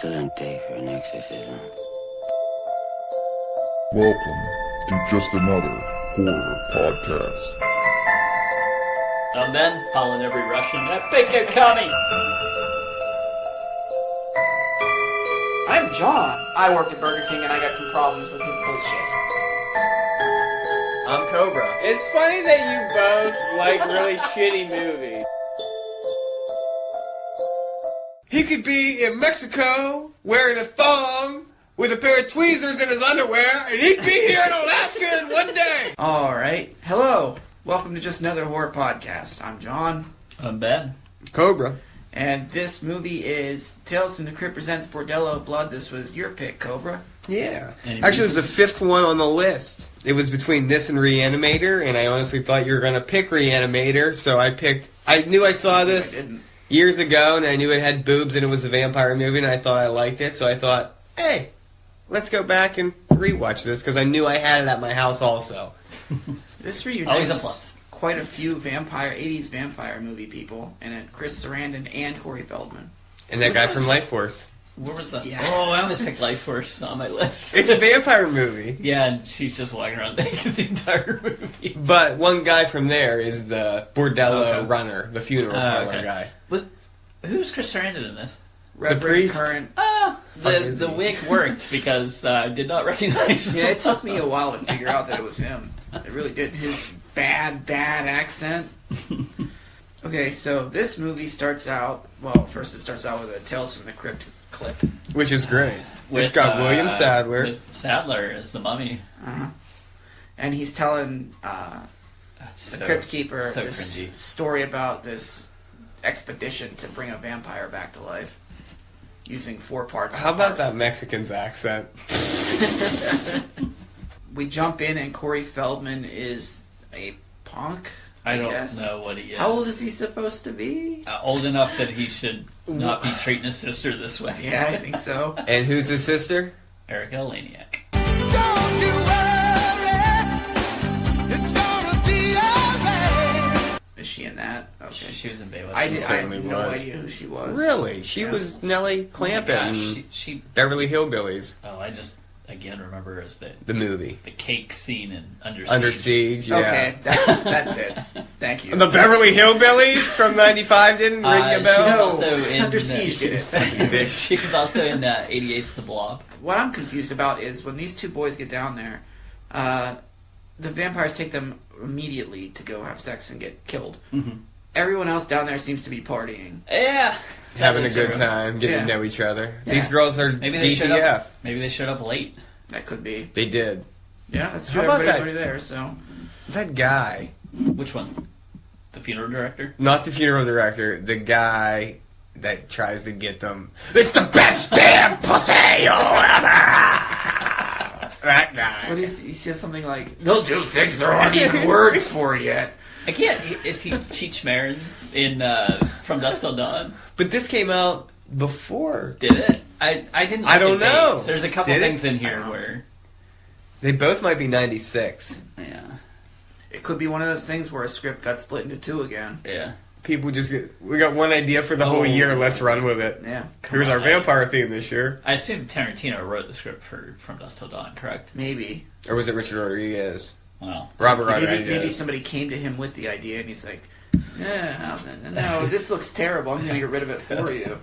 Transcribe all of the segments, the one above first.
excellent day for an exorcism. Welcome to Just Another Horror Podcast. I'm Ben, following every Russian. I think they're coming! I'm John. I work at Burger King and I got some problems with his bullshit. I'm Cobra. It's funny that you both like really shitty movies. He could be in Mexico wearing a thong with a pair of tweezers in his underwear, and he'd be here in Alaska in one day. Alright. Hello. Welcome to Just Another Horror Podcast. I'm John. I'm Ben. Cobra. And this movie is Tales from the Crypt presents Bordello of Blood. This was your pick, Cobra. Yeah. Any Actually, it was reason? the fifth one on the list. It was between this and Reanimator, and I honestly thought you were going to pick Reanimator, so I picked... I knew I saw this years ago, and I knew it had boobs and it was a vampire movie, and I thought I liked it, so I thought, hey, let's go back and rewatch this, because I knew I had it at my house also. This reunites Always a plus. quite a few 80s vampire movie people in it. Chris Sarandon and Corey Feldman. And that Which guy was- from Life Force. Where was that? Yeah. Oh, I almost picked Life Force on my list. It's a vampire movie. Yeah, and she's just walking around naked the entire movie. But one guy from there is the Bordello Okay. runner, the funeral parlor okay. guy. But who's Chris Sarandon in this? Reverend priest? Current. Fuck is The he? wig worked because I did not recognize him. Yeah, it took me a while to figure out that it was him. It really did. His bad accent. Okay, so this movie starts out... Well, first it starts out with a Tales from the Crypt clip. Which is great. With, It's got William Sadler. With Sadler as the mummy. Uh-huh. And he's telling That's the so- Crypt Keeper so this cringy. story about this expedition to bring a vampire back to life using 4 parts. How of about art. that Mexican's accent? We jump in and Corey Feldman is a punk. I don't guess. know what he is. How old is he supposed to be? Old enough that he should not be treating his sister this way. Yeah, I think so. And who's his sister? Erica Laniak. Don't you worry, it's gonna be alright. Is she in that? Okay. She was in Baywatch. I certainly had no was. idea who she was. Really? She Yeah. was Nellie Clampett Gosh, in she. Beverly Hillbillies, Oh, I just again remember as the movie. cake scene in Under Siege. Under Siege, yeah. Okay, that's it. Thank you. The Beverly Hillbillies from 95 didn't ring a She was bell? No. also in Under Siege did it. She was also in 88's The Blob. What I'm confused about is when these two boys get down there, the vampires take them immediately to go have sex and get killed. Mhm. Everyone else down there seems to be partying. Yeah, Having a is good true. time, getting to Yeah. know each other. Yeah. These girls are Maybe they showed DTF. up. Maybe they showed up late. That could be. They did. Yeah, that's How true. about Everybody's that? already there, so. That guy, Which one? The funeral director. not the funeral director, the guy that tries to get them. It's the best damn pussy you'll ever. That guy. What is he says something like, they'll do things there aren't even words for yet. I can't. Is he Cheech Marin in From Dusk Till Dawn? But this came out before. Did it? I didn't. I don't look at know. dates. There's a couple Did it? things in I here don't know. where. They both might be 96. Yeah. It could be one of those things where a script got split into 2 again. Yeah. People just get, we got one idea for the whole Oh. year, let's run with it. Yeah, Here's on, our man. vampire theme this year. I assume Tarantino wrote the script for From Dusk Till Dawn, correct? maybe. Or was it Richard Rodriguez? Well, Robert Maybe Rodriguez. somebody came to him with the idea and he's like, no, this looks terrible. I'm going to get rid of it for you.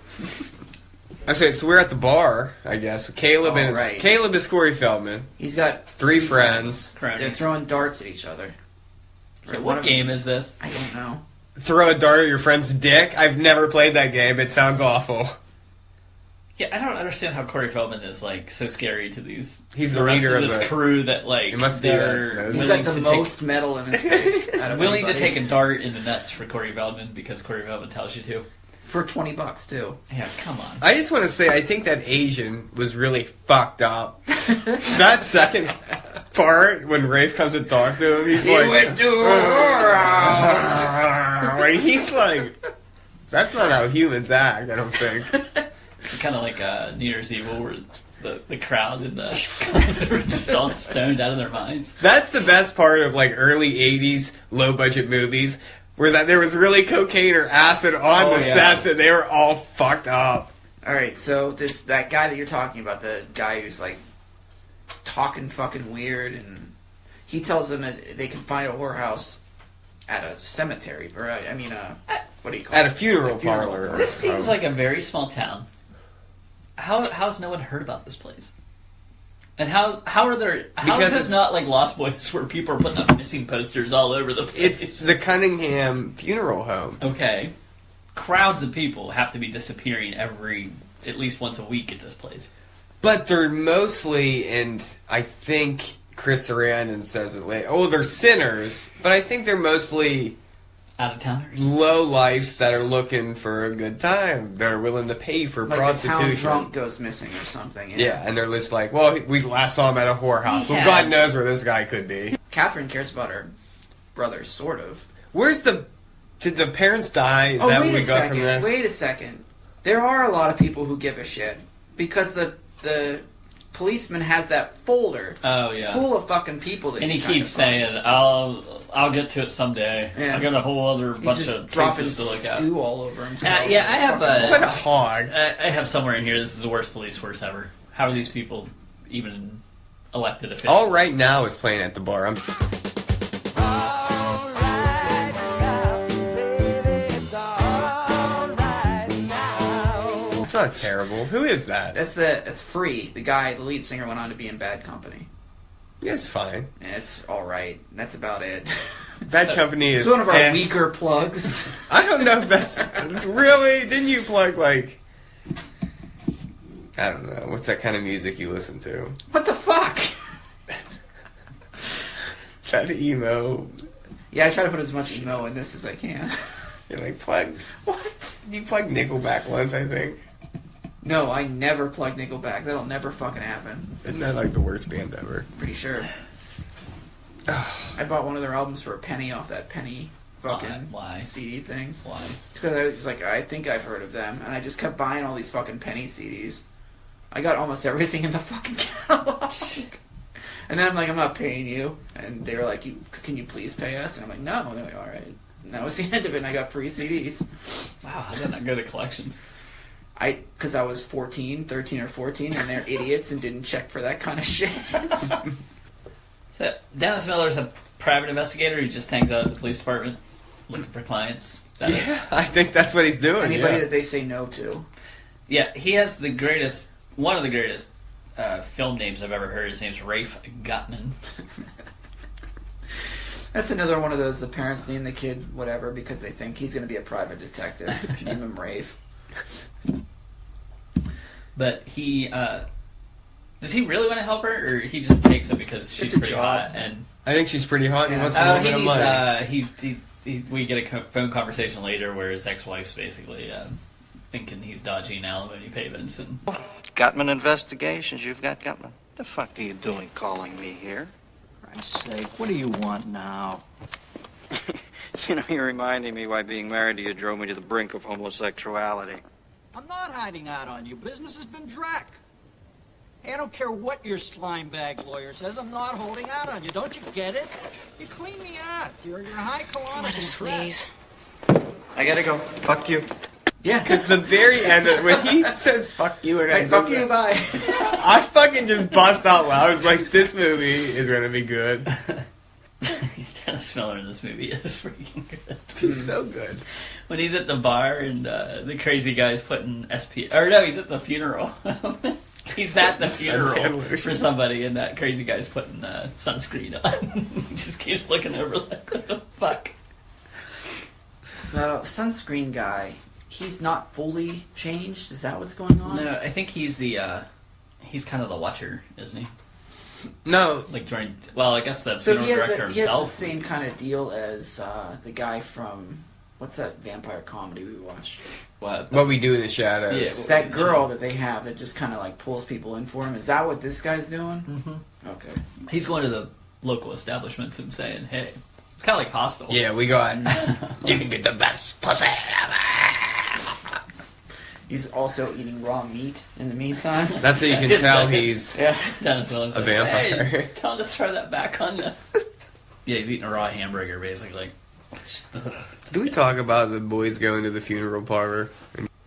I say, so we're at the bar, I guess. With Caleb Oh, and his, right. Caleb is Corey Feldman. He's got 3 friends. They're cronies. throwing darts at each other. So One what of game them's- is this? I don't know. Throw a dart at your friend's dick. I've never played that game. It sounds awful. Yeah, I don't understand how Corey Feldman is like so scary to these. He's the rest leader of of this the- crew that like It must be they're that- He's willing got the to take- most metal in his face out of willing to anybody. take a dart in the nuts for Corey Feldman because Corey Feldman tells you to. For $20 too. Yeah, come on. I just want to say, I think that Asian was really fucked up. That second part, when Rafe comes and talks to him, he's like... went to her house. Like, he's like... That's not how humans act, I don't think. It's kind of like New Year's Evil where the crowd and the concert were just all stoned out of their minds. That's the best part of, like, early 80s low-budget movies, where that there was really cocaine or acid on Oh, the yeah. sets, and they were all fucked up. Alright, so that guy that you're talking about, the guy who's like talking fucking weird, and he tells them that they can find a whorehouse at a cemetery, or what do you call it? At a funeral parlor. This seems like a very small town. How's no one heard about this place? And how is Because this not like Lost Boys where people are putting up missing posters all over the place? It's the Cunningham Funeral Home. Okay. Crowds of people have to be disappearing at least once a week at this place. But they're mostly, and I think Chris Sarandon says it later, they're sinners, but I think they're mostly Out of towners. low lifes that are looking for a good time. They're willing to pay for Like prostitution. the town drunk goes missing or something. Yeah, and they're just like, well, we last saw him at a whorehouse. Well, Yeah. God knows where this guy could be. Catherine cares about her brother, sort of. Did the parents die? Is that what we got from this? Wait a second. There are a lot of people who give a shit. Because the policeman has that folder Oh yeah. full of fucking people that And he he's trying keeps to find. saying, "I'll get to it someday. Yeah. I got a whole other He's bunch just of dropping cases to look at." stew all over himself. Yeah, I have What a hog. I have somewhere in here. This is the worst police force ever. How are these people even elected officials? All Right Now is playing at the bar. It's not terrible. Who is that? That's Free. The guy, the lead singer, went on to be in Bad Company. Yeah, it's fine. And it's alright. That's about it. Bad Company is... It's one of our weaker plugs. I don't know if that's... Really? Didn't you plug, like... I don't know. What's that kind of music you listen to? What the fuck? That emo... Yeah, I try to put as much emo in this as I can. You're like, plug... What? You plugged Nickelback once, I think. No, I never plug Nickelback. That'll never fucking happen. Isn't that like the worst band ever? Pretty sure. I bought one of their albums for a penny off that penny fucking Why? CD thing. Why? Because I was like, I think I've heard of them, and I just kept buying all these fucking penny CDs. I got almost everything in the fucking catalog. And then I'm like, I'm not paying you. And they were like, can you please pay us? And I'm like, no. And they're like, alright. And that was the end of it, and I got free CDs. Wow, how did that go to collections? Because I was 13 or 14, and they're idiots and didn't check for that kind of shit. So, Dennis Miller's a private investigator who just hangs out at the police department looking for clients. Is that it? Yeah, I think that's what he's doing. Anybody yeah. that they say no to. Yeah, he has one of the greatest film names I've ever heard. His name's Rafe Gutman. That's another one of those, the parents name the kid whatever because they think he's going to be a private detective. Name him Rafe. But he, does he really want to help her, or he just takes it because she's It's a pretty job. hot? And I think she's pretty hot and he Yeah. wants a little bit of money. we get a phone conversation later where his ex-wife's basically thinking he's dodging alimony payments, and Gutman Investigations, you've got Gutman. The fuck are you doing calling me here? For Christ's sake, what do you want now? You know, you're reminding me why being married to you drove me to the brink of homosexuality. I'm not hiding out on you. Business has been drac. Hey, I don't care what your slime bag lawyer says. I'm not holding out on you. Don't you get it? You clean me out. You're high colonic. What a sleaze. I gotta go. Fuck you. Yeah. Because the very end of when he says "fuck you" and Hey, ends fuck up you, there, bye. I fucking just bust out loud. I was like, "This movie is gonna be good." Dennis Miller in this movie is freaking good. He's so good. When he's at the bar and the crazy guy's putting he's at the funeral. He's at the funeral Suntan for somebody, and that crazy guy's putting sunscreen on. He just keeps looking over like, what the fuck? The sunscreen guy, he's not fully changed? Is that what's going on? No, I think he's he's kind of the watcher, isn't he? No, Like during, well, I guess the So funeral he has, director he has the himself. same kind of deal as the guy from, what's that vampire comedy we watched? What? what we do in the shadows. Yeah. That girl that they have that just kind of like pulls people in for him. Is that what this guy's doing? Mm-hmm. Okay. He's going to the local establishments and saying, "Hey," it's kind of like Hostel. Yeah, we got. You can get the best pussy ever. He's also eating raw meat in the meantime. That's how you can tell he's. Yeah. Dennis Miller's A like, vampire. "Hey, tell him to throw that back on you." Yeah, he's eating a raw hamburger, basically. Do we talk about the boys going to the funeral parlor?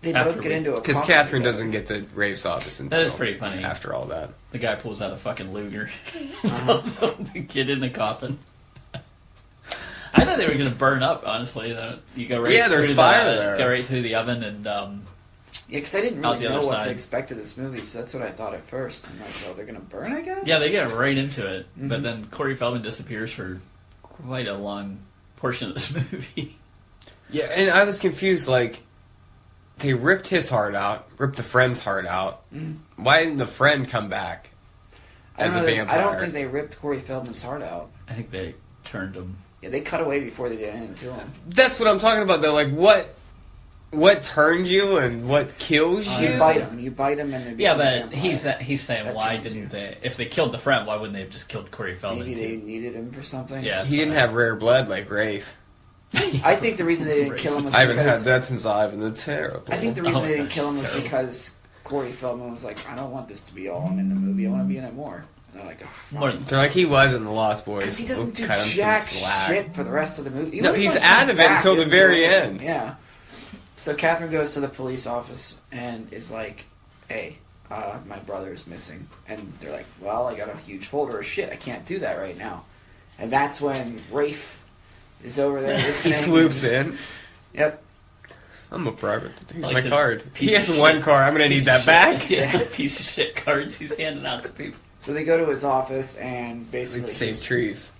They both get into a because coffin Catherine together. doesn't get to Rafe's office until That is pretty funny. after all that. The guy pulls out a fucking Luger and tells him to get in the coffin. I thought they were going to burn up, honestly. You go right there's through fire there. Go right through the oven and... Yeah, because I didn't Out really the know other what to side. expect of this movie, so that's what I thought at first. I'm like, oh, they're going to burn, I guess? yeah, they get right into it. But then Corey Feldman disappears for quite a long portion of this movie. Yeah, and I was confused, like, they ripped his heart out, ripped the friend's heart out. Why didn't the friend come back as a vampire? I don't think they ripped Corey Feldman's heart out. I think they turned him. Yeah, they cut away before they did anything to him. That's what I'm talking about, though. Like, what turns you and what kills you? You bite him. You bite him and they Yeah, become a but vampire. he's saying, That why turns didn't you. they... If they killed the friend, why wouldn't they have just killed Corey Feldman, Maybe they too? needed him for something. Yeah, He didn't have rare blood like Rafe. I think the reason they didn't kill him was I haven't had because... that since Ivan the Terrible. I think the reason Oh my they didn't gosh, kill him was it's because Corey Feldman was like, I don't want this to be all I'm in the movie. I want to be in it more. And they're like, oh, fine. More than- They're like, he was in the Lost Boys. Because he doesn't We'll do cut him jack some slack. shit for the rest of the movie. No, Even he's when he out comes of it until he the doesn't very do anything. end. Yeah. So Catherine goes to the police office and is like, hey, my brother is missing. And they're like, well, I got a huge folder of shit. I can't do that right now. And that's when Rafe is over there listening. He swoops in. Yep. I'm a private. Here's Like my this card. piece He has of one shit. card. I'm going to need Piece that of back. shit. Yeah, piece of shit cards he's handing out to people. So they go to his office and basically Like save trees.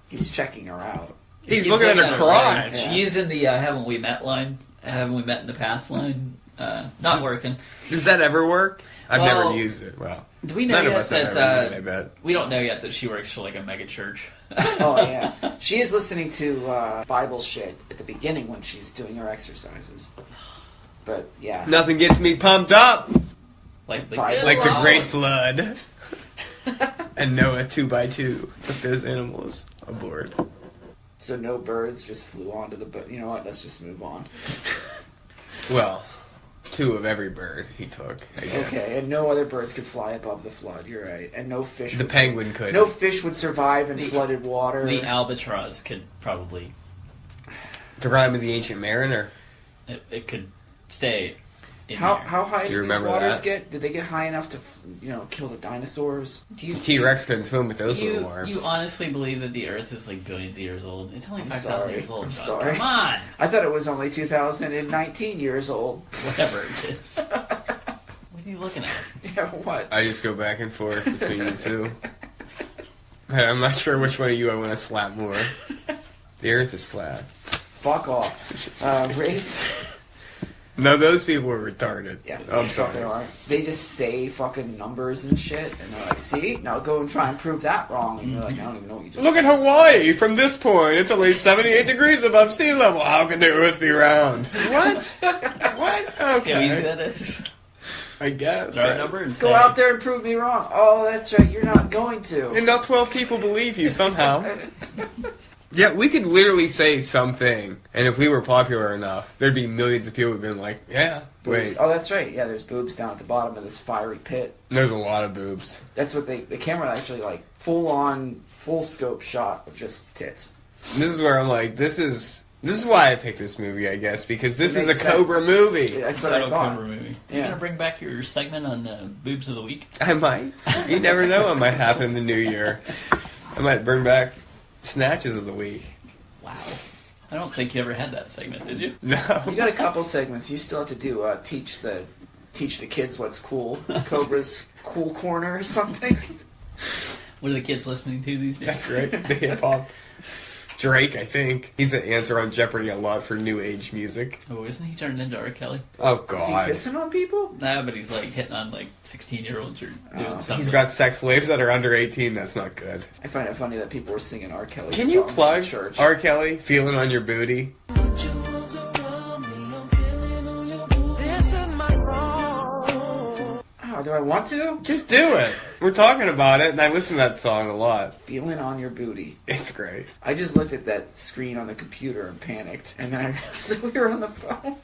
he's checking her out. He's looking at her crotch. She's using the haven't we met line, haven't we met in the past line. Not working. Does that ever work? I've Well, never used it. Well, Do we know none of yet us have that ever used it, I bet. we don't know yet that she works for like a mega church? Oh yeah, she is listening to Bible shit at the beginning when she's doing her exercises. But yeah, Nothing gets me pumped up like the Like like the Wow. Great Flood. And Noah 2x2 took those animals aboard. so no birds just flew onto the boat. You know what? Let's just move on. Well, 2 of every bird he took, I guess. Okay, and no other birds could fly above the flood. You're right, and no fish. The would penguin could. No fish would survive in The- flooded water. The albatross could probably The Rime of the Ancient Mariner. it could stay in how there. how high Do did you these remember waters that? get? Did they get high enough to kill the dinosaurs? Do you T-Rex couldn't swim with those little You worms. honestly believe that the Earth is like billions of years old? It's only I'm 5,000 sorry. years old. I'm John. sorry. Come on, I thought it was only 2019 years old. whatever it is. What are you looking at? Yeah, what? I just go back and forth between you two. I'm not sure which one of you I want to slap more. The Earth is flat. Fuck off. Rafe. No, those people were retarded. Yeah, Oh, I'm fuck sorry. they are. They just say fucking numbers and shit, and they're like, "See, now go and try and prove that wrong." And you're like, "I don't even know what you just." Look at Hawaii from this point. It's only 78 degrees above sea level. How can the Earth be round? What? What? See how easy Okay. that is? I guess. Throw a Right. number and Go say, out there and prove me wrong. Oh, that's right. You're not going to. And now 12 people believe you somehow. Yeah, we could literally say something, and if we were popular enough, there'd be millions of people who've been like, yeah, Boobs. wait, Oh, that's right. Yeah, there's boobs down at the bottom of this fiery pit. there's a lot of boobs. That's what the camera actually like full on full scope shot of just tits. And this is where I'm like, this is why I picked this movie, I guess, because this It is a makes sense. Cobra movie. Yeah, that's Shadow what I thought. Cobra movie. Yeah. You gonna bring back your segment on boobs of the week? I might. You never know what might happen in the new year. I might bring back Snatches of the Week. Wow. I don't think you ever had that segment, did you? You No. got a couple segments. You still have to do teach the kids what's cool. Cobra's cool corner or something. What are the kids listening to these days? That's right. The hip hop. Drake, I think. He's an answer on Jeopardy a lot for new age music. Oh, isn't he turned into R. Kelly? Oh, Is he God. pissing on people? Nah, but he's like hitting on like 16-year-olds or doing something. He's got sex slaves that are under 18. That's not good. I find it funny that people were singing R. Kelly. Can you songs plug in church. R. Kelly, Feeling on Your Booty? Oh, do I want to? Just do it. We're talking about it, and I listen to that song a lot. Feeling on your booty. It's great. I just looked at that screen on the computer and panicked, and then I realized that we were on the phone.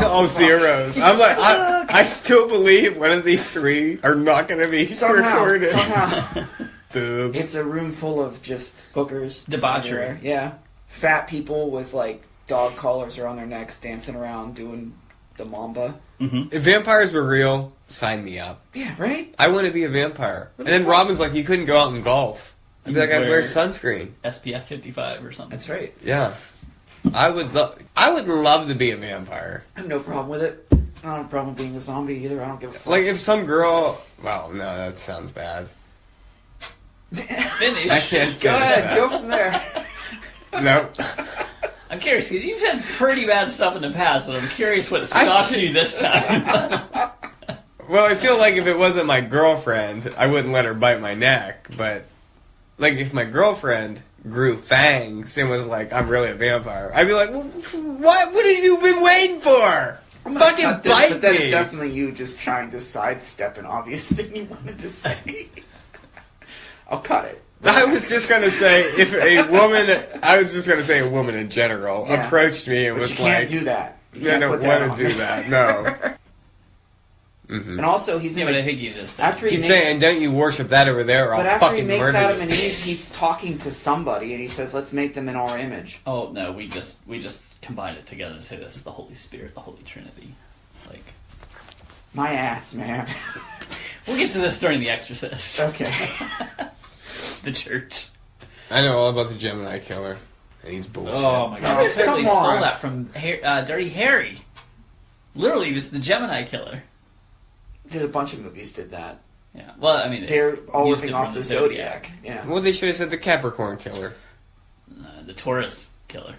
All zeros. I'm like, I still believe one of these three are not going to be Somehow, recorded. somehow. Boobs. It's a room full of just hookers. Debauchery. everywhere. Yeah. Fat people with, like, dog collars around their necks dancing around doing the mamba. If vampires were real, sign me up. Yeah, right? I want to be a vampire. And then Robin's like, you couldn't go out and golf. I'd be like, I'd wear sunscreen. SPF 55 or something. That's right. Yeah. I would love to be a vampire. I have no problem with it. I don't have a problem being a zombie either. I don't give a fuck. Like, if some girl... Well, no, that sounds bad. Finish. I can't Go finish ahead, that. go from there. Nope. I'm curious, because you've had pretty bad stuff in the past, and I'm curious what stopped you this time. Well, I feel like if it wasn't my girlfriend, I wouldn't let her bite my neck. But, like, if my girlfriend grew fangs and was like, I'm really a vampire, I'd be like, well, what have you been waiting for? Fucking But bite that's me! definitely you just trying to sidestep an obvious thing you wanted to say. I'll cut it. I was just gonna say, if a woman in general Yeah. approached me and But was you can't like, do that. You I can't don't put that want to on do there. that, no. And also, he's Yeah, in but I a, think you just... after he He's makes, saying, don't you worship that over there, or but I'll after he fucking makes murder Adam you. and Eve, he's talking to somebody, and he says, "Let's make them in our image." Oh, no, we just combine it together and say this is the Holy Spirit, the Holy Trinity. Like, My ass, man. we'll get to this during The Exorcist. Okay. The church. I know all about the Gemini killer, and he's bullshit. Oh my god, I Come totally stole on. that from Dirty Harry. Literally, this is the Gemini killer. Did a bunch of movies did that. Yeah, well, I mean... They're all used ripping it off from the Zodiac. Yeah. Well, they should have said the Capricorn killer, The Taurus killer.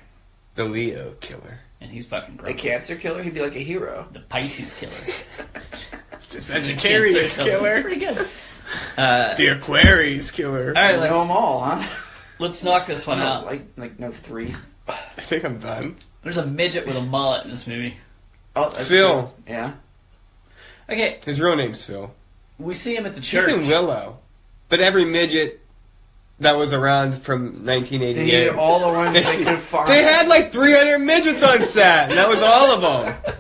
the Leo killer, And he's fucking A great. Cancer killer, he'd be like a hero. The Pisces killer. the Sagittarius Cancer killer, That's pretty good. the Aquarius killer. All right, You know them all, huh? let's knock this one out. Like no 3. I think I'm done. There's a midget with a mullet in this movie. Oh, that's Phil. good. Yeah. Okay, His real name's Phil. we see him at the church. He's in Willow. But every midget that was around from They 1988... needed all the ones they could find. They had like 300 midgets on set, and that was all of them.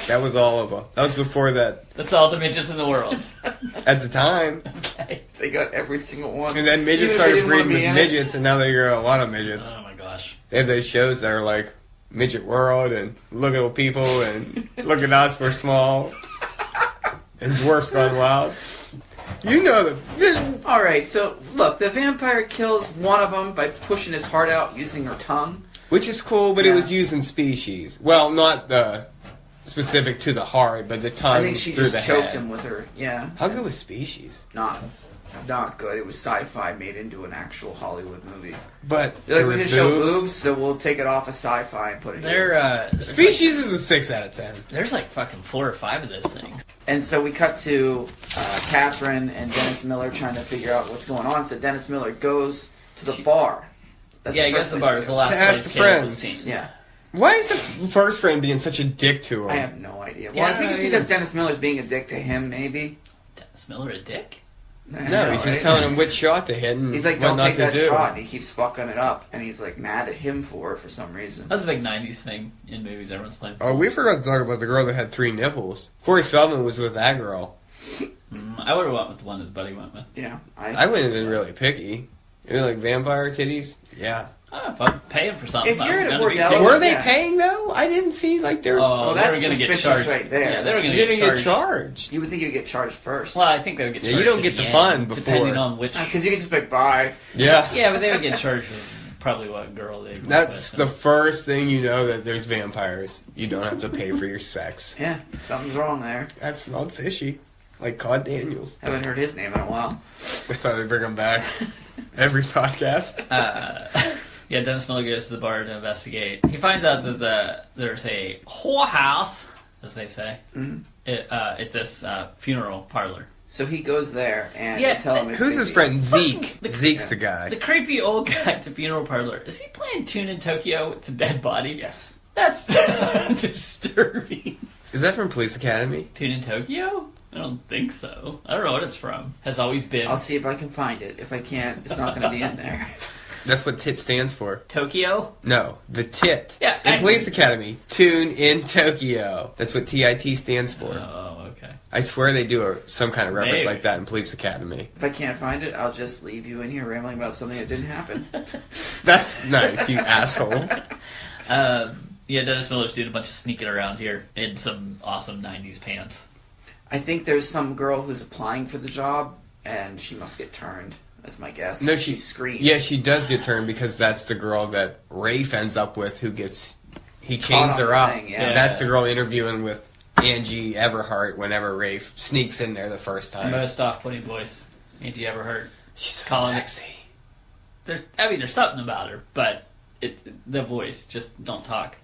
That was all of them. That was before that, That's all the midgets in the world. at the time. Okay. They got every single one. And then midgets Even if they started didn't wanna breeding be with in it. midgets, and now they got a lot of midgets. Oh my gosh. They have those shows that are like Midget World and Look at People and Look at Us, We're Small and Dwarfs Gone Wild. You know them. Alright, so look, the vampire kills one of them by pushing his heart out using her tongue. Which is cool, but Yeah. it was used in species. Well, not the specific to the heart, but the tongue I think she through just the choked head. him with her. Yeah. How good was Species? Not good. It was sci-fi made into an actual Hollywood movie. But They're like, there we were can show boobs. boobs, so we'll take it off of sci-fi and put it here. Species is a 6 out of 10. There's like fucking 4 or 5 of those things. And so we cut to Catherine and Dennis Miller trying to figure out what's going on. So Dennis Miller goes to the bar. That's Yeah, the he goes first to the place bar. he It's the goes. last To ask place the Caleb was friends. seen. Yeah. Why is the first friend being such a dick to him? I have no idea. Well, Yeah, I think it's I because don't- Dennis Miller's being a dick to him, maybe. Dennis Miller a dick? No, he's just telling him which shot to hit and He's like, what don't not take to that do. shot, and he keeps fucking it up, and he's like mad at him for it for some reason. That was a big 90s thing in movies everyone's playing. Oh, we forgot to talk about the girl that had 3 nipples. Corey Feldman was with that girl. I would have went with the one that Buddy went with. Yeah, I wouldn't have been really picky. You know, like vampire titties? Yeah. Oh, if I'm paying for something, If you're I'm at a gonna be Bordello- picky. Were they yeah. paying though? I didn't see like they were Oh, they that's were going to get suspicious charged right there. Yeah, they were going to getting get charged. charged. You would think you'd get charged first. Well, I think they would get Yeah, charged. you don't at get the end, fun before. depending on which. Because you can just be like, bye. Yeah. Yeah, but they would get charged with probably what girl they. That's with. the first thing you know that there's vampires. You don't have to pay for your sex. Yeah, something's wrong there. That smelled fishy. Like Cod Daniels. Haven't heard his name in a while. I thought I'd bring him back. Every podcast. Yeah, Dennis Miller goes to the bar to investigate. He finds out that there's a whorehouse, as they say, at this funeral parlor. So he goes there and Yeah, they tell him it's Who's his busy. friend? Zeke. The- Zeke's the guy. The creepy old guy at the funeral parlor. Is he playing Tune in Tokyo with the dead body? Yes. That's disturbing. Is that from Police Academy? Tune in Tokyo? I don't think so. I don't know what it's from. Has always been I'll see if I can find it. If I can't, it's not going to be in there. That's what TIT stands for. Tokyo. No, the TIT. Yeah, In I- Police Academy. Tune in Tokyo. That's what TIT stands for. Oh, okay. I swear they do some kind of reference Maybe. like that in Police Academy. If I can't find it, I'll just leave you in here rambling about something that didn't happen. That's nice, you asshole. Yeah, Dennis Miller's doing a bunch of sneaking around here in some awesome 90s pants. I think there's some girl who's applying for the job, and she must get turned. That's my guess. No, she screams. Yeah, she does get turned because that's the girl that Rafe ends up with he chains her up. Yeah. That's the girl interviewing with Angie Everhart whenever Rafe sneaks in there the first time. Most off-putting voice, Angie Everhart. She's so Colin. sexy. There's something about her, but the voice, just don't talk.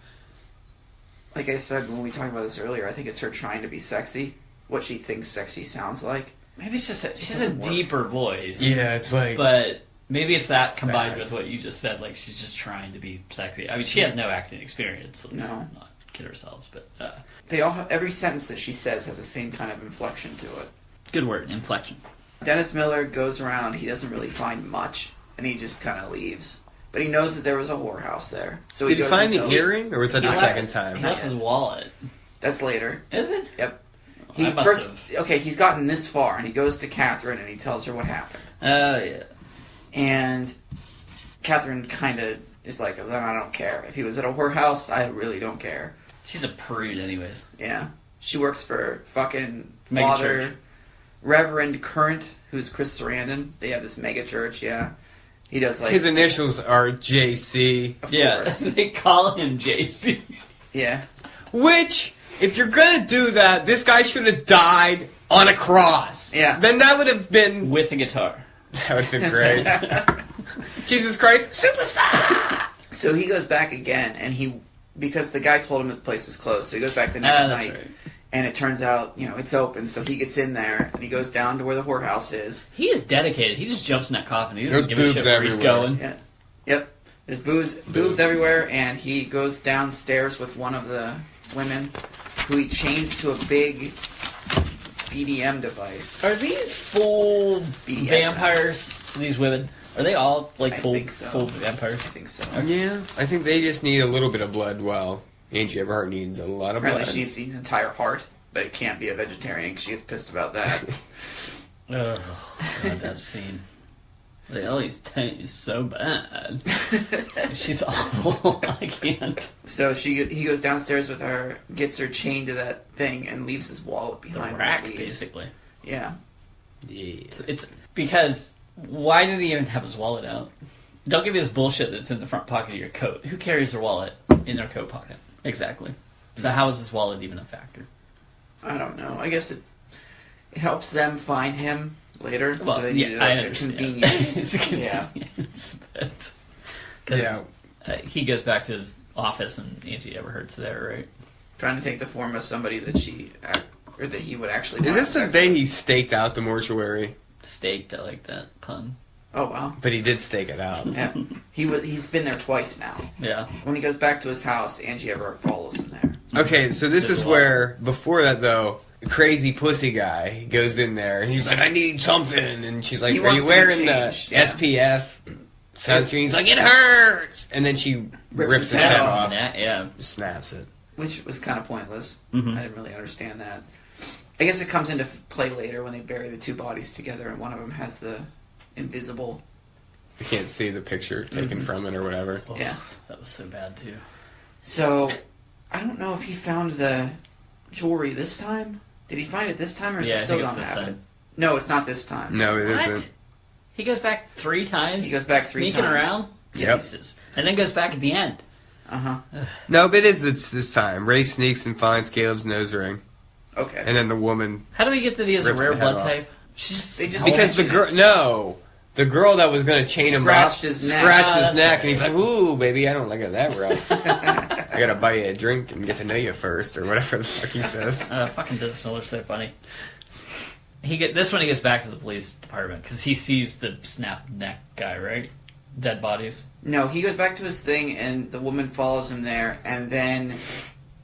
Like I said when we talked about this earlier, I think it's her trying to be sexy. What she thinks sexy sounds like. Maybe it's just that she has a deeper voice. Yeah, it's like... But maybe it's that combined bad. with what you just said, like she's just trying to be sexy. I mean, she has no acting experience. Let's No. not kid ourselves, but... They all every sentence that she says has the same kind of inflection to it. Good word, inflection. Dennis Miller goes around, he doesn't really find much, and he just kind of leaves. But he knows that there was a whorehouse there. So Did he goes find and the goes- earring, or was that the second He time? left his wallet. That's later. Is it? Yep. I must have. Okay, he's gotten this far, and he goes to Catherine, and he tells her what happened. Yeah. And Catherine kind of is like, then I don't care. If he was at a whorehouse, I really don't care. She's a prude anyways. Yeah. She works for fucking Mega Father church. Reverend Current, who's Chris Sarandon. They have this mega church, yeah. He does like... His initials are JC. Of Yeah, course. they call him JC. Yeah. Which, if you're gonna do that, this guy should have died on a cross. Yeah. Then that would have been... With a guitar. That would have been great. Jesus Christ, superstar! So he goes back again, and because the guy told him that the place was closed, so he goes back the next That's night. right. And it turns out, it's open, so he gets in there, and he goes down to where the whorehouse is. He is dedicated. He just jumps in that coffin. He doesn't There's give a shit boobs where he's everywhere. going. Yeah. Yep. There's boobs everywhere, and he goes downstairs with one of the women, who he chains to a big BDM device. Are these full BDSM. vampires, these women? Are they all, like, I full think so. full vampires? I think so. Yeah, I think they just need a little bit of blood. Well, Angie Everhart needs a lot of Apparently blood. she needs to eat an entire heart, but it can't be a vegetarian because she gets pissed about that. Oh, God, that scene. Like, Ellie's taint is so bad. She's awful. I can't. So he goes downstairs with her, gets her chained to that thing, and leaves his wallet The behind. rack, and leaves. basically. Yeah. Yeah. So it's because, why did he even have his wallet out? Don't give me this bullshit that's in the front pocket of your coat. Who carries their wallet in their coat pocket? Exactly. So how is this wallet even a factor? I don't know. I guess it helps them find him later. Well, so they yeah, need I a understand. convenient. It's a Yeah. convenience, but... 'cause, Yeah. he goes back to his office and Angie Everhart's there, right? Trying to take the form of somebody that that he would actually. Is want this the sex day with. he staked out the mortuary? Staked, I like that pun. Oh wow. But he did stake it out. Yeah. He's been there twice now. Yeah. When he goes back to his house, Angie Everhart follows him there. Okay, so this is where, before that though, the crazy pussy guy goes in there and he's like, I need something. And she's like, He are wants you to be wearing the changed, yeah. SPF sunscreen? He's like, it hurts. And then she rips his head off, Yeah. snaps it. Which was kind of pointless. Mhm. I didn't really understand that. I guess it comes into play later when they bury the two bodies together and one of them has the invisible... You can't see the picture taken from it or whatever. Oh, Yeah. That was so bad, too. So, I don't know if he found the jewelry this time. Did he find it this time or is Yeah, he I still think it's gonna this have time. it? No, it's not this time. No, it What? not He goes back 3 times? He goes back 3 Sneaking times. around? Yep. Jesus. And then goes back at the end. Uh-huh. No, but it is this time. Ray sneaks and finds Caleb's nose ring. Okay. And then the woman... How do we get that he has a Rips rare the head blood off. type? She's They just- Because the girl... No! The girl that was going to chain him up Scratched his neck. scratched Oh, his that's neck, right. and he's like, ooh, baby, I don't like it that rough. I gotta buy you a drink and get to know you first, or whatever the fuck he says. fucking Dennis Miller's so funny. This one he gets back to the police department because he sees the snap neck guy, right? Dead bodies. No, he goes back to his thing and the woman follows him there and then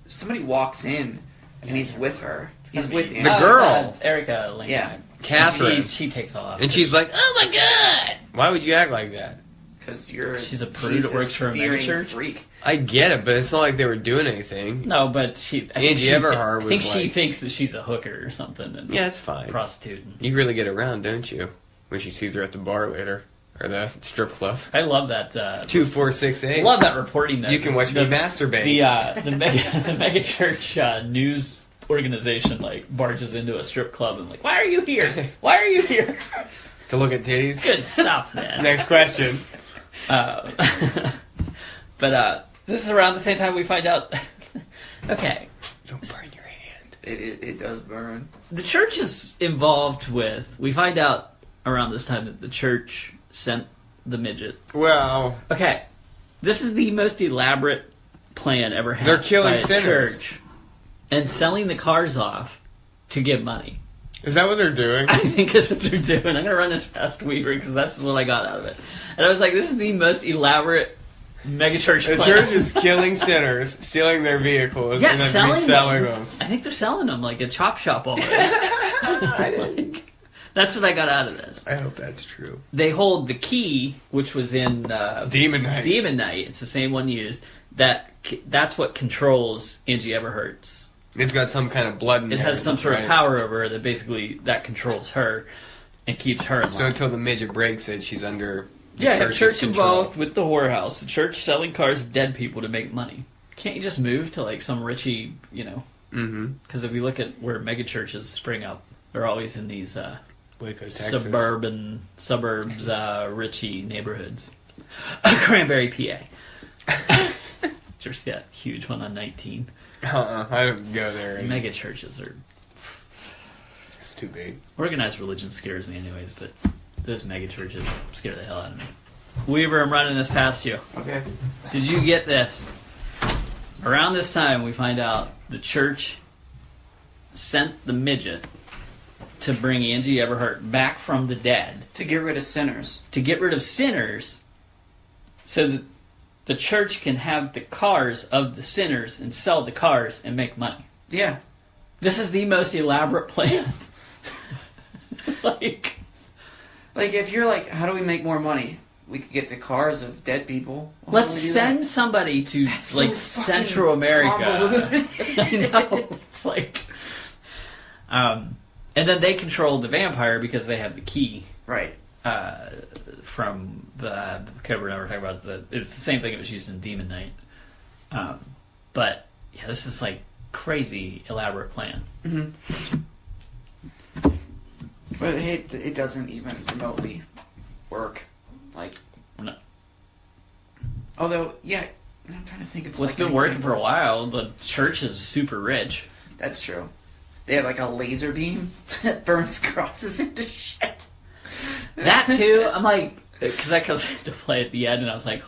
somebody walks in and he's with her. He's with The Angie. girl. Erica Lane. Yeah. Catherine. She takes off. And she's like, oh my god! Why would you act like that? Because She's a prude that works for a mega church? freak. I get it, but it's not like they were doing anything. No, but I think Angie she, Everhart I think was she like- thinks that she's a hooker or something. And Yeah, it's fine. prostitute. You really get around, don't you? When she sees her at the bar later. Or the strip club. I love that. 2468. I love that reporting. That You can watch me masturbate. The mega church news organization like barges into a strip club and like, why are you here? Why are you here? To look at titties? Good stuff, man. Next question. But this is around the same time we find out. Okay. Don't burn your hand. It does burn. The church is involved with. We find out around this time that the church sent the midget. Well, Okay, this is the most elaborate plan ever had. They're killing by a sinners. church and selling the cars off to get money. is that what they're doing? I think that's what they're doing. I'm gonna run this past Weaver because that's what I got out of it. And I was like, this is the most elaborate megachurch The plan. church is killing sinners, stealing their vehicles, Yeah, and then selling reselling them. them. I think they're selling them like a chop shop almost. That's what I got out of this. I hope that's true. They hold the key, which was in Demon Knight. Demon Knight. It's the same one used. That's what controls Angie Everhart's. It's got some kind of blood in It there, has some sort right? of power over her that basically that controls her and keeps her in line. So until the midget breaks it, she's under the yeah, church's church control. involved with the whorehouse. The church selling cars of dead people to make money. Can't you just move to like some richy, Mm-hmm. Because if you look at where megachurches spring up, they're always in these Waco, Texas. suburbs, richy neighborhoods. Cranberry, PA. Just that huge one on 19. I don't go there. Mega churches are It's too big. organized religion scares me, anyways. But those mega churches scare the hell out of me. Weaver, I'm running this past you. Okay. Did you get this? Around this time, we find out the church sent the midget to bring Angie Everhart back from the dead. To get rid of sinners. To get rid of sinners so that the church can have the cars of the sinners and sell the cars and make money. Yeah. This is the most elaborate plan. like if you're like, how do we make more money? We could get the cars of dead people. Well, let's how do we do send that? somebody to That's so like fucking Central America. convoluted. I know. It's like and then they control the vampire because they have the key. Right. From the cover I were talking about. It's the same thing that was used in Demon Knight. But yeah, this is like crazy elaborate plan. Mm-hmm. But it doesn't even remotely work. Like, No. Although, yeah, I'm trying to think of. Well, it's like, been an working for a example. while. The church is super rich. That's true. They have like a laser beam that burns crosses into shit. That too, I'm like, because I had to play at the end, and I was like,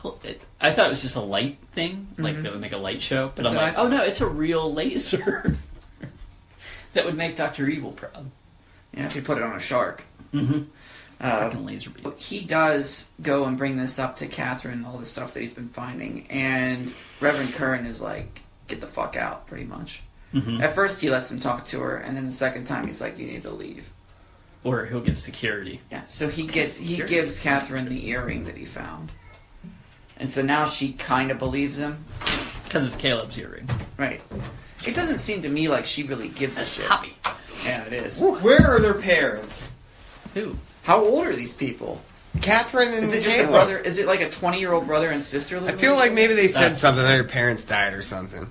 I thought it was just a light thing, like that would make a light show. But That's I'm what like, I oh no, it's a real laser that would make Dr. Evil proud. Yeah, if you put it on a shark. Mm-hmm. Freaking laser beam. He does go and bring this up to Catherine, all the stuff that he's been finding, and Reverend Curran is like, get the fuck out, pretty much. Mm-hmm. At first he lets him talk to her, and then the second time he's like, you need to leave. Or he'll get security. Yeah, so he gives Catherine the earring that he found. And so now she kind of believes him. Because it's Caleb's earring. Right. It doesn't seem to me like she really gives a That's shit. happy. Yeah, it is. Where are their parents? Who? How old are these people? Catherine and Is it just Caleb. a brother? Is it like a 20-year-old brother and sister I living feel with like them? maybe they said something that her parents died or something.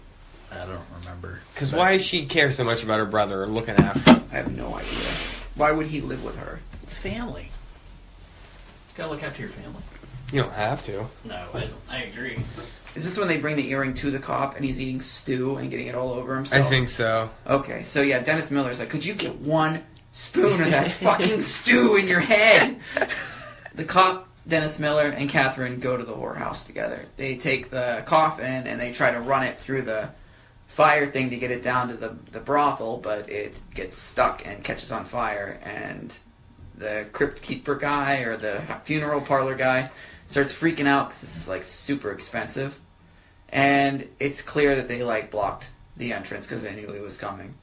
I don't remember. Because why does she care so much about her brother or looking after him? I have no idea. Why would he live with her? It's family. Gotta look after your family. You don't have to. No, I don't. I agree. Is this when they bring the earring to the cop and he's eating stew and getting it all over I himself? think so. Okay, so yeah, Dennis Miller's like, could you get one spoon of that fucking stew in your head? The cop, Dennis Miller, and Catherine go to the whorehouse together. They take the coffin and they try to run it through the fire thing to get it down to the brothel, but it gets stuck and catches on fire, and the crypt keeper guy or the funeral parlor guy starts freaking out because this is like super expensive, and it's clear that they like blocked the entrance because they knew he was coming,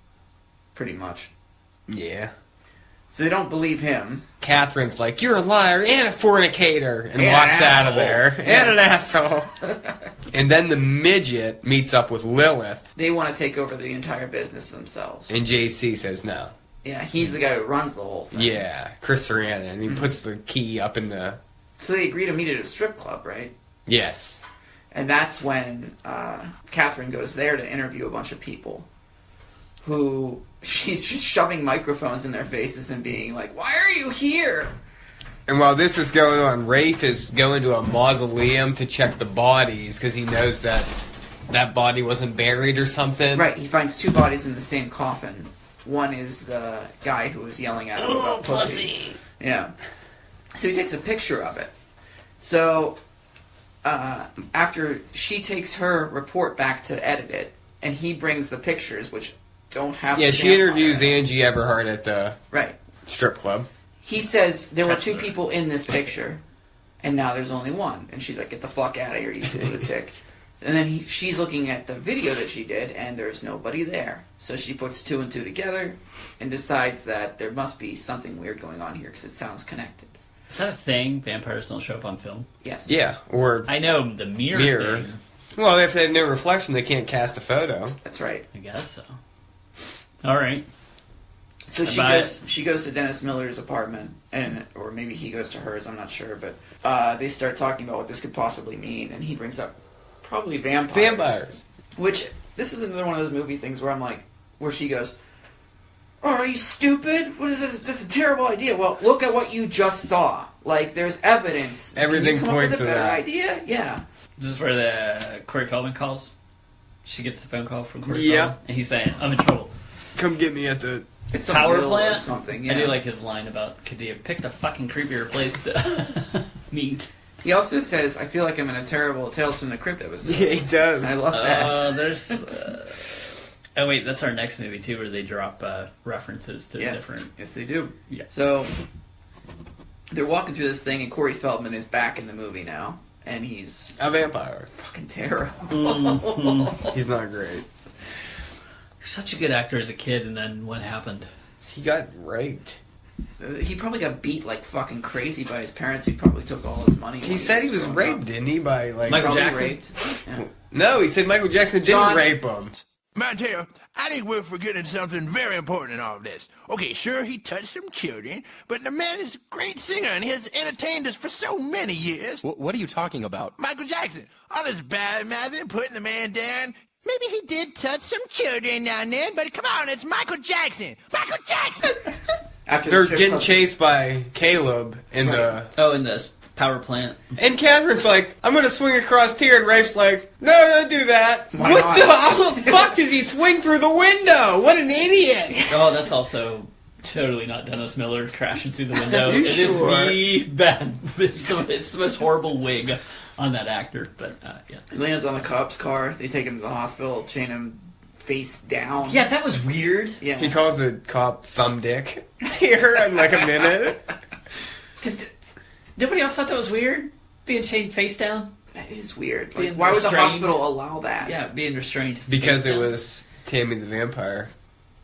pretty much. Yeah. So they don't believe him. Catherine's like, you're a liar and a fornicator, and And walks an out of asshole. there. Yeah. And an asshole. And then the midget meets up with Lilith, They want to take over the entire business themselves. and JC says no. Yeah, he's the guy who runs the whole thing. Yeah, Chris Sarandon, and he puts the key up in the So they agree to meet at a strip club, right? Yes. And that's when Catherine goes there to interview a bunch of people who she's just shoving microphones in their faces and being like, "Why are you here?" And while this is going on, Rafe is going to a mausoleum to check the bodies because he knows that that body wasn't buried or something. Right, he finds 2 bodies in the same coffin. One is the guy who was yelling at him about pussy. Yeah. So he takes a picture of it. So after she takes her report back to edit it, and he brings the pictures, which don't have... Yeah, she interviews Angie Everhart at the strip club. He says there were 2 people in this picture, and now there's only one. And she's like, "Get the fuck out of here, you lunatic." And then she's looking at the video that she did, and there's nobody there. So she puts 2 and 2 together and decides that there must be something weird going on here because it sounds connected. Is that a thing? Vampires don't show up on film? Yes. Yeah, or... I know the mirror thing. Well, if they have no reflection, they can't cast a photo. That's right. I guess so. All right. So she goes to Dennis Miller's apartment, or maybe he goes to hers, I'm not sure, but they start talking about what this could possibly mean, and he brings up probably vampires. Which, this is another one of those movie things where I'm like, where she goes, "Oh, are you stupid? What is this? That's a terrible idea." Well, look at what you just saw. Like, there's evidence. Everything Can you come points up with to a better that. idea? Yeah. This is where the Corey Feldman calls. She gets the phone call from Corey Yep. Feldman, and he's saying, "I'm in trouble." Come get me at the... It's a Power mill plant or something. Yeah. I do like his line about, "Could you have picked a fucking creepier place to meet?" He also says, "I feel like I'm in a terrible Tales from the Crypt episode." Yeah, he does. I love that. There's... oh, wait, that's our next movie, too, where they drop references to different... Yes, they do. Yeah. So, they're walking through this thing, and Corey Feldman is back in the movie now, and he's... a vampire. Fucking terrible. He's not great. You're such a good actor as a kid, and then what happened? He got raped. He probably got beat like fucking crazy by his parents, who probably took all his money. He said he was raped, didn't he? By, like... Michael Probably Jackson? raped. Yeah. No, he said Michael Jackson didn't John- rape him. Mateo, I think we're forgetting something very important in all of this. Okay, sure, he touched some children, but the man is a great singer and he has entertained us for so many years. What are you talking about? Michael Jackson, all this bad mouthing, putting the man down. Maybe he did touch some children now and then, but come on, it's Michael Jackson! Michael Jackson! After They're the strip getting club- chased by Caleb in the... Oh, in the power plant. And Catherine's like, "I'm gonna swing across here," and Rafe's like, "No, don't do that." Why What not? how the fuck does he swing through the window? What an idiot! Oh, that's also totally not Dennis Miller crashing through the window. You It is sure? the bad. It's the most horrible wig on that actor. But yeah, He lands on the cop's car. They take him to the hospital, chain him face down. yeah, that was weird. Yeah. He calls the cop thumb dick here in like a minute. Nobody else thought that was weird. Being chained face down. That is weird. Like, Being why would the restrained. hospital allow that? Yeah, being restrained. Because face it down. was Tammy the vampire.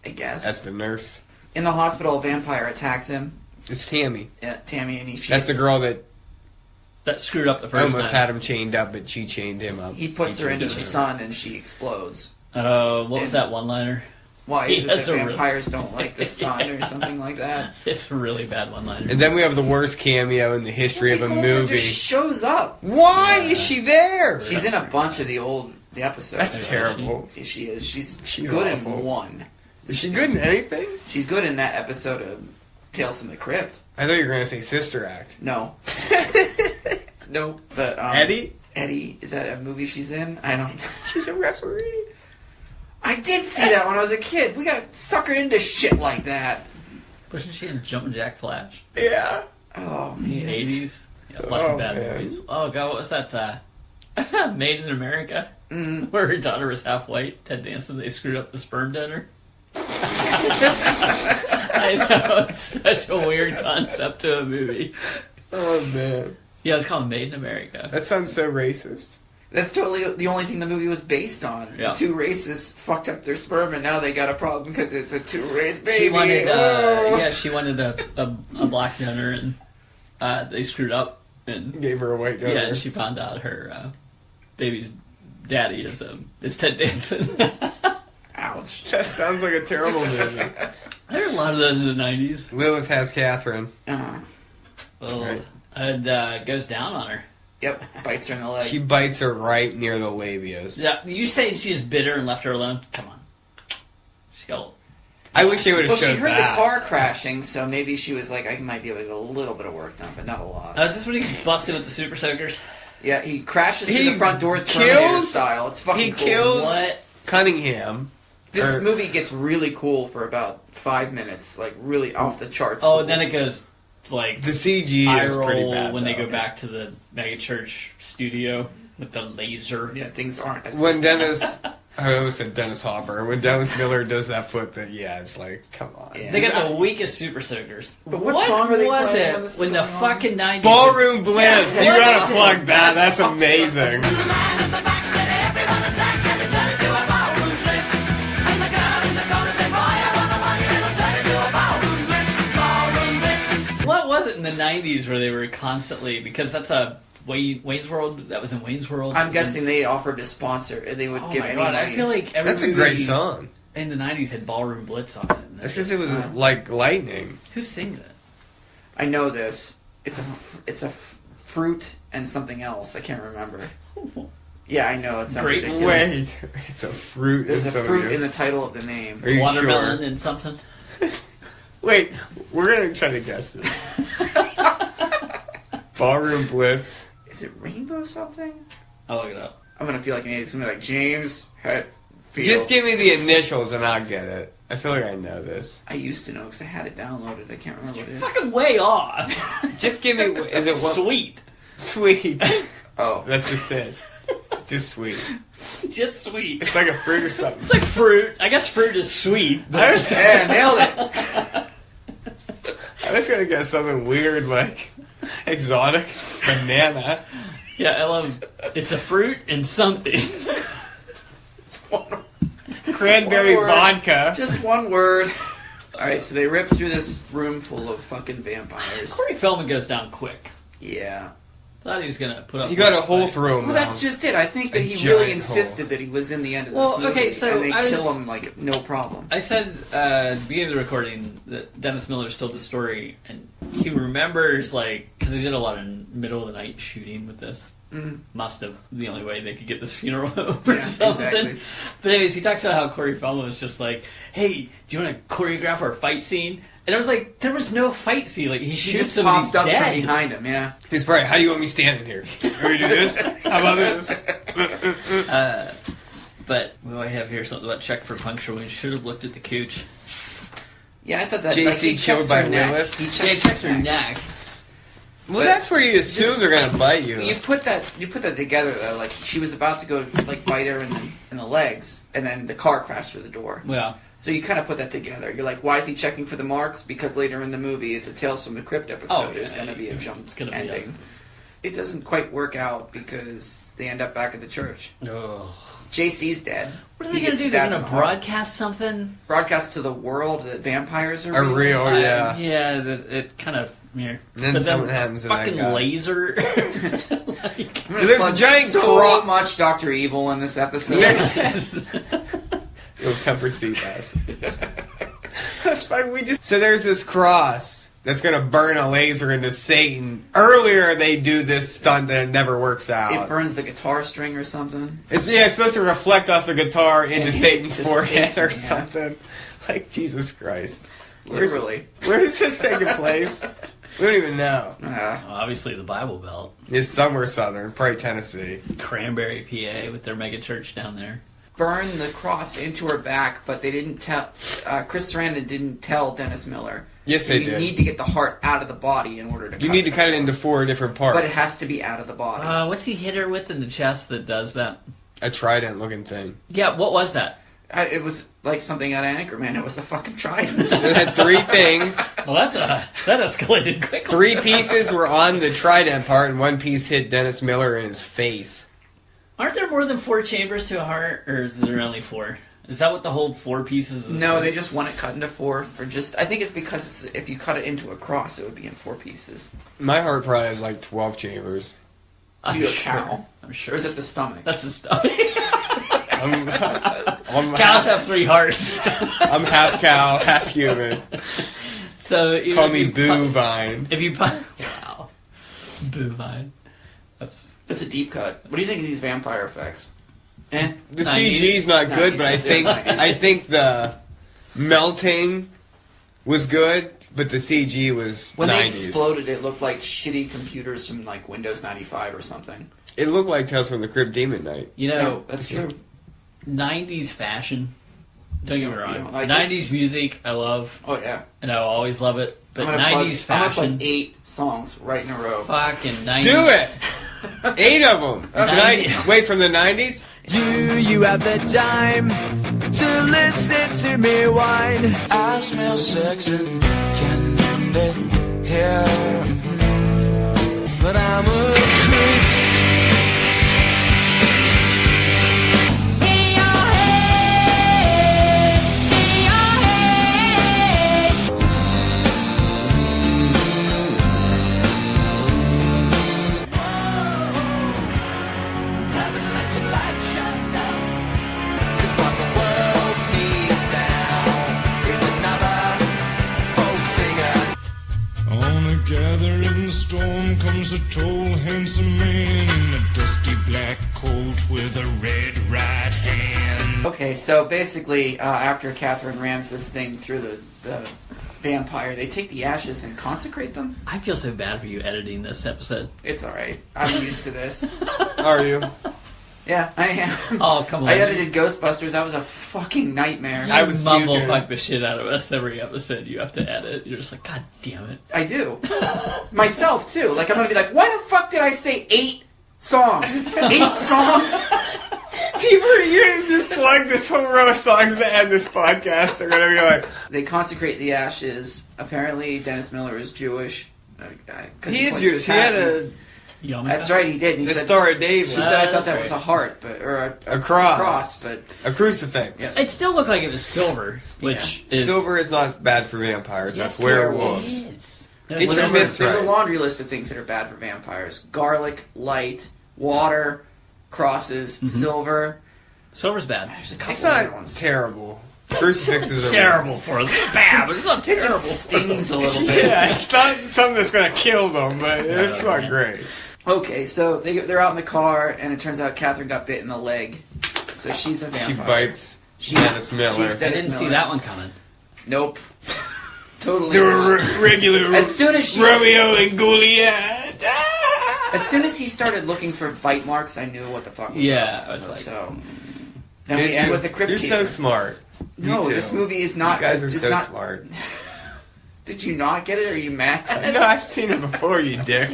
I guess. That's the nurse. In the hospital, a vampire attacks him. It's Tammy. Yeah, Tammy, and he That's the girl that that screwed up the first almost time. had him chained up, but she chained him up. He puts her chained into the her. sun, and she explodes. What was And- that one-liner? Why He is it has that a really- vampires don't like the sun or Yeah. something like that? It's a really bad one-liner. And then we have the worst cameo in the history of a Nicole movie. just shows up. Why is she there? She's in a bunch of the episodes. That's terrible. She is. She's She's good awful. in one. Is she good in anything? She's good in that episode of Tales from the Crypt. I thought you were going to say Sister Act. No. No. But Eddie? Eddie, is that a movie she's in? I don't. She's a referee. I did see that when I was a kid. We got suckered into shit like that. Wasn't she in Jumpin' Jack Flash? Yeah. Oh, In the man. 80s? Yeah, lots Oh, of bad man. movies. Oh, God, what was that? Made in America? Mm. Where her daughter was half white. Ted Danson, they screwed up the sperm donor. I know, it's such a weird concept to a movie. Oh, man. Yeah, it's called Made in America. That sounds so racist. That's totally the only thing the movie was based on. Yeah. Two races fucked up their sperm, and now they got a problem because it's a two-race baby. She wanted, Oh. she wanted a black donor, and they screwed up. And Gave her a white donor. yeah, and she found out her baby's daddy is Ted Danson. Ouch. That sounds like a terrible movie. There were a lot of those in the 90s. Lilith has Catherine. Well, Right. And goes down on her. Yep, bites her in the leg. She bites her right near the labias. Yeah, you say she's bitter and left her alone? Come on. She got... I wish they would have Well, showed she heard that. the car crashing, so maybe she was like, I might be able to get a little bit of work done, but not a lot. Is this when he busted with the super soakers? Yeah, he crashes He through the front door Terminator kills- style. It's fucking He cool. kills What? Cunningham. This movie gets really cool for about 5 minutes, like really off the charts. Oh, cool. and then it goes like The CG eye is pretty roll bad when they though. go back to the megachurch studio with the laser. Yeah, things aren't as When Dennis, I almost said Dennis Hopper. When Dennis Miller does that foot, then yeah, it's like, come on. Yeah. They got the weakest super soakers. But what song are they was playing it when this is when the going on? fucking 90s? Ballroom Blitz. Yeah, You gotta awesome. plug that. That's amazing. What was it in the 90s where they were constantly, because that's a Wayne's World, that was in Wayne's World. I'm guessing they offered to sponsor. They would Oh give my any god, money. I feel like every That's a movie great song. in the 90s had Ballroom Blitz on it. That's because it was like lightning. Who sings it? I know this. It's a fruit and something else. I can't remember. Yeah, I know. It sounds Great. ridiculous. Wait, it's a fruit. There's a and fruit something in the else. title of the name. Are you Watermelon sure? and something. Wait, we're gonna try to guess this. Ballroom Blitz. Is it Rainbow something? I'll look it up. I'm gonna feel like an idiot. It's gonna be like James Hetfield. Just give me the initials and I'll get it. I feel like I know this. I used to know because I had it downloaded. I can't remember what it is. Fucking way off. Just give me. Is it one? Sweet. Sweet. Oh, That's just it. Just sweet. Just sweet. It's like a fruit or something. It's like fruit. I guess fruit is sweet. I was, yeah, nailed it. I was gonna guess something weird like exotic banana. Yeah, I love. It's a fruit and something. Cranberry One word. vodka. Just one word. All right, so they rip through this room full of fucking vampires. Corey Feldman goes down quick. Yeah. Thought he was gonna put up. You got a with hole it. through him. Well, that's just it. I think that A he giant really insisted that he was in the end of Well, this movie. okay, so and they I was- kill him like no problem. I said at the beginning of the recording that Dennis Miller's told the story, and he remembers, like, because they did a lot of middle of the night shooting with this. Mhm. Must have. The only way they could get this funeral over Yeah, something. exactly. But anyways, he talks about how Corey Feldman was just like, hey, do you want to choreograph our fight scene? And I was like, there was no fight scene. Like, he He shoots just somebody's popped up from dead. behind him, yeah. He's probably. How do you want me standing here? Can we do this? How about this? But what I have here something about check for puncture wound. Should have looked at the cooch. Yeah, I thought that. JC like, he killed checks by her neck. Lilith? He Yeah, checks, he checks her neck. Well, that's where you assume they're gonna bite you. You put that together though. Like she was about to go like bite her in the legs, and then the car crashed through the door. Yeah. So you kind of put that together. You're like, why is he checking for the marks? Because later in the movie, it's a Tales from the Crypt episode. Oh, There's yeah, going to be a jump it's gonna be ending. It doesn't quite work out because they end up back at the church. Oh. JC's dead. What are He they going to gets do? They're stabbed going in to the heart. broadcast something? Broadcast to the world that vampires are Are real, yeah. Yeah, it kind of... Yeah. Then But something happens to that fucking guy. laser. like, So there's a giant so cross. much Dr. Evil in this episode. yes. Yo, tempered sea bass. It's like so there's this cross that's gonna burn a laser into Satan. Earlier they do this stunt and it never works out. It burns the guitar string or something. It's supposed to reflect off the guitar into And Satan's to forehead Satan, or yeah. something. Like Jesus Christ. Literally. Where is this taking place? We don't even know. Well, obviously the Bible Belt. It's somewhere southern, probably Tennessee. Cranberry, PA, with their mega church down there. Burn the cross into her back, but they didn't tell. Chris Sarandon didn't tell Dennis Miller. Yes, they you did. need to get the heart out of the body in order to. You need to cut it into 4 different parts. But it has to be out of the body. What's he hit her with in the chest that does that? A trident looking thing. Yeah, what was that? It was like something out of Anchorman. It was the fucking trident. It had 3 things. Well, that escalated quickly. 3 pieces were on the trident part, and 1 piece hit Dennis Miller in his face. Aren't there more than 4 chambers to a heart, or is there only 4? Is that what the whole 4 pieces of the No, sword? they just want it cut into 4 for just. I think it's because if you cut it into a cross, it would be in 4 pieces. My heart probably has like 12 chambers. I'm You a sure. cow? I'm Or sure. is it the stomach? That's the stomach. I'm Cows have 3 hearts. I'm half cow, half human. So Call if me you Boo Vine. If you wow. Bovine. That's a deep cut. What do you think of these vampire effects? Eh. The 90s? CG's not good, but I think the melting was good, but the CG was When 90s. they exploded, it looked like shitty computers from like Windows 95 or something. It looked like Tales from the Crypt Demon Knight. You know, that's true. 90s fashion. Don't get me You wrong. don't like 90s music, I love. Oh yeah. And I'll always love it. But I'm gonna 90s I'm gonna fashion. plug 8 songs right in a row. Fucking 90s. Do it! 8 of them. Wait, from the 90s? Do you have the time to listen to me whine? I smell sex and candy here, but I'm a creep. In your head, in your head. Haven't let your light shine down. 'Cause what the world needs now is another folk singer. On a gathering storm comes a tall, handsome man in a dusty black coat with a red right hand. Okay, so basically, after Catherine rams this thing through the vampire, they take the ashes and consecrate them. I feel so bad for you editing this episode. It's alright. I'm used to this. Are you? Yeah, I am. Oh, come on. I edited Ghostbusters. That was a fucking nightmare. I was mumble fuck the shit out of us every episode you have to edit. You're just like, God damn it. I do. Myself, too. Like, I'm gonna be like, why the fuck did I say 8 songs? 8 songs? People, you just plug this whole row of songs to end this podcast. They're gonna be like... They consecrate the ashes. Apparently, Dennis Miller is Jewish. He is Jewish. He had a... That's right, he did. And he The said, Star of David. She said, I thought that was a heart, but or a cross. but a crucifix. It still looked like it was silver, which is... Silver is not bad for vampires. Yes, That's werewolves. it is. Get your myths There's right. a laundry list of things that are bad for vampires: garlic, light, water, crosses, silver. Silver's bad. There's a couple It's other not ones. terrible. Crucifixes are terrible worse. for them. Bad, but it's not It terrible. just stings a little bit. Yeah, it's not something that's gonna kill them, but it's not great. Okay, so they're out in the car, and it turns out Catherine got bit in the leg, so she's a vampire. She bites Dennis Miller. she's I Dennis didn't see Miller. that one coming. Nope. Totally. The not. regular As soon as she, Romeo and Juliet. Ah! as soon as he started looking for bite marks, I knew what the fuck was Yeah, up. I was like... So. Then Did we end you? with the Crypt You're so Keeper. smart. No, You too. this movie is not. You guys are it's so not- smart. Did you not get it? Are you mad? No, I've seen it before, you dick.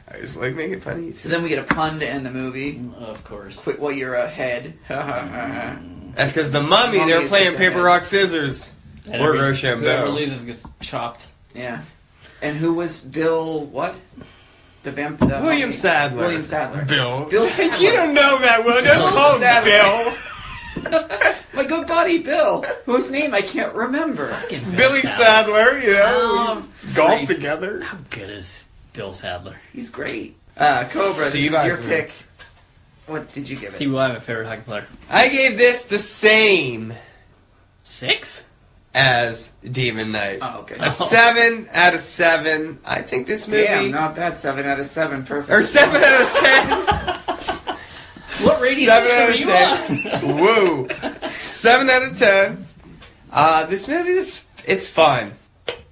I was like making fun of you. So then we get a pun to end the movie. Of course. Quit while you're ahead. That's because the mummy, Mummy they're is playing just paper, ahead. rock, scissors. And Or whoever Rochambeau. loses gets chopped. Yeah. And who was Bill? What? The William mummy. Sadler. William Sadler. Bill. Bill Sadler. You don't know that, Will. Don't Bill call him Sadler. Bill. My good buddy Bill, whose name I can't remember. Billy Sadler, you know. Oh, we golf great. together. How good is Bill Sadler? He's great. Cobra, Steve this is your Eisner. pick. What did you give it? Steve Will, my favorite hockey player. I gave this the same 6? as Demon Knight. Oh, okay. A 7 out of 7. I think this movie... Damn, not bad. 7 out of 7. Perfect. Or 7 out of 10. What rating 7 system out are of you 10. on? Woo. 7 out of 10. This movie, it's fun.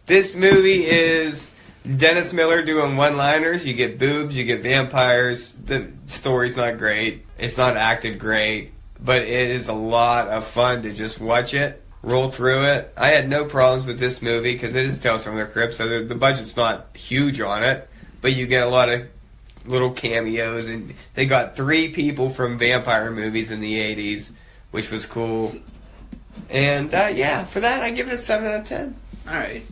This movie is Dennis Miller doing one-liners. You get boobs, you get vampires. The story's not great. It's not acted great. But it is a lot of fun to just watch it, roll through it. I had no problems with this movie because it is Tales from the Crypt, so the budget's not huge on it. But you get a lot of little cameos, and they got 3 people from vampire movies in the 80s, which was cool. And yeah, for that I give it a 7 out of 10. Alright.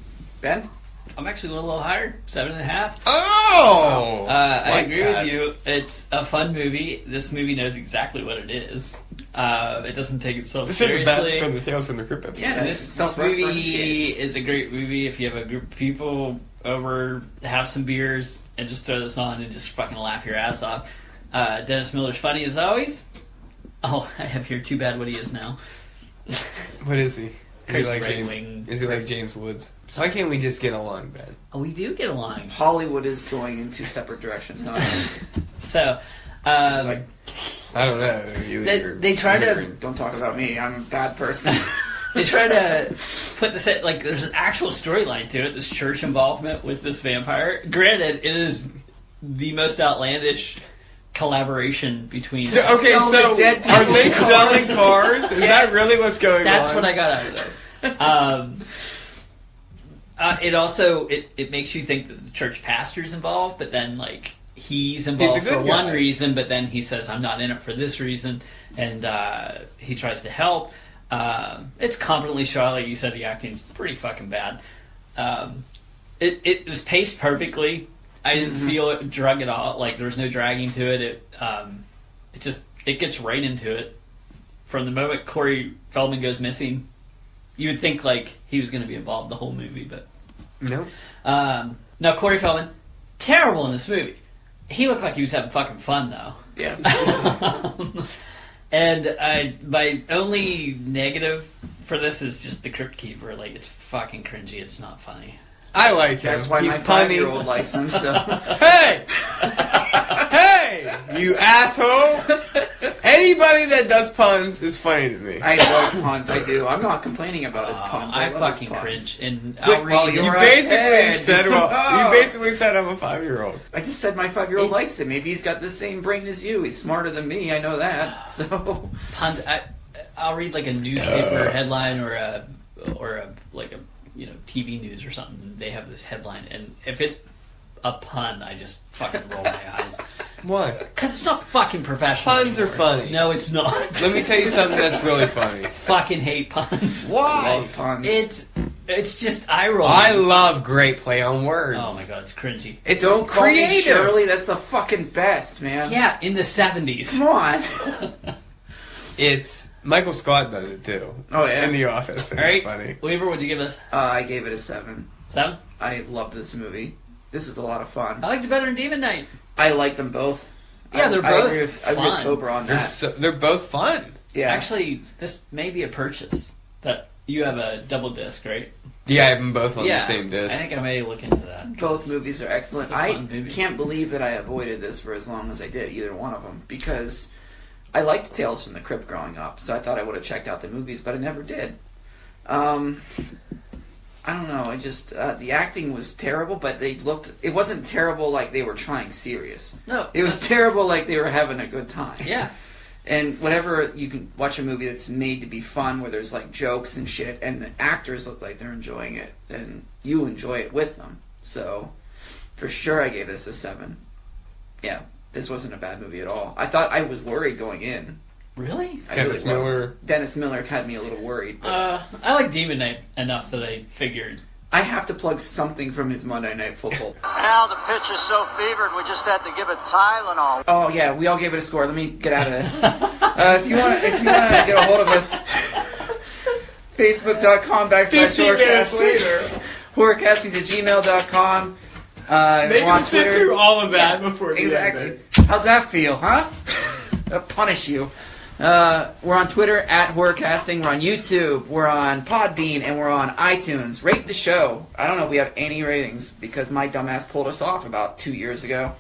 Ben? I'm actually going a little higher, 7.5. Oh! I like agree that. with you. It's a fun movie. This movie knows exactly what it is. It doesn't take itself This seriously. isn't bad from the Tales from the Crypt episode. Yeah, This movie is a great movie if you have a group of people over, have some beers, and just throw this on and just fucking laugh your ass off. Dennis Miller's funny as always. Oh, I have here too bad what he is now. What is he? Is he like James Woods? So why can't we just get along, Ben? We do get along. Hollywood is going in two separate directions, not us. So, I don't know. They try to... Don't talk about me. I'm a bad person. They try to put this at, like, there's an actual storyline to it, this church involvement with this vampire. Granted, it is the most outlandish collaboration between... Okay, so are they selling cars? Is that really what's going on? That's what I got out of this. It also, it makes you think that the church pastor's involved, but then, like, he's involved for one reason, but then he says, I'm not in it for this reason, and he tries to help. It's competently shot, like you said, the acting's pretty fucking bad. It was paced perfectly. I didn't feel it drug at all. Like, there was no dragging to it. It gets right into it. From the moment Corey Feldman goes missing, you would think, like, he was going to be involved the whole movie, but... No. Now, Corey Feldman, terrible in this movie. He looked like he was having fucking fun, though. Yeah. And my only negative for this is just the Crypt Keeper. Like, it's fucking cringy. It's not funny. I like him. That's why He's my punny. 5-year-old likes him. So. Hey! Hey! You asshole! Anybody that does puns is funny to me. I love puns. I do. I'm not complaining about his puns. I love fucking his puns. cringe. And Quick, I'll read. while You you're basically ahead. said I'm a 5-year-old. I just said my 5-year-old likes it. Maybe he's got the same brain as you. He's smarter than me. I know that. So Puns. I'll read like a newspaper headline or a TV news or something. They have this headline, and if it's a pun, I just fucking roll my eyes. Why? Because it's not fucking professional. Puns anymore. are funny. No, it's not. Let me tell you something that's really funny. Fucking hate puns. Why? love puns. It's just eye rolling. I love great play on words. Oh my god, it's cringy. It's Don't call me creative. Shirley. That's the fucking best, man. Yeah, in the 70s. Come on. It's Michael Scott does it too. Oh yeah. In The Office. And All right, it's funny. Weaver, what'd you give us? I gave it a 7. 7? I loved this movie. This was a lot of fun. I liked it better than Demon Knight. I like them both. Yeah, they're both I agree with fun. Cobra on that. They're both fun. Yeah. Actually, this may be a purchase. That you have a double disc, right? Yeah, I have them both on the same I disc. think I may look into that. Both movies are excellent. It's a I fun movie. can't believe that I avoided this for as long as I did, either one of them, because I liked Tales from the Crypt growing up, so I thought I would have checked out the movies, but I never did. I don't know, I just, the acting was terrible, but it wasn't terrible like they were trying serious. No. It was terrible like they were having a good time. Yeah. And whenever you can watch a movie that's made to be fun, where there's like jokes and shit, and the actors look like they're enjoying it, then you enjoy it with them. So, for sure I gave this a 7. Yeah, this wasn't a bad movie at all. I was worried going in. Really? Dennis Miller. Dennis Miller had me a little worried. But I like Demon Knight enough that I figured. I have to plug something from his Monday Night Football. Well, the pitch is so fevered, we just had to give it Tylenol. Oh yeah, we all gave it a score. Let me get out of this. If you want to get a hold of us, Facebook.com/horrorcastings. Horrorcastings@gmail.com. They we're on can sit Twitter. through all of that before the Exactly. end. How's that feel, huh? I'll punish you. We're on Twitter @horrorcasting. We're on YouTube. We're on Podbean, and we're on iTunes. Rate the show. I don't know if we have any ratings because my dumbass pulled us off about 2 years ago.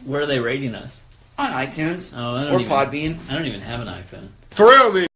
Where are they rating us? On iTunes Oh, or Podbean. I don't even have an iPhone. Thrill me.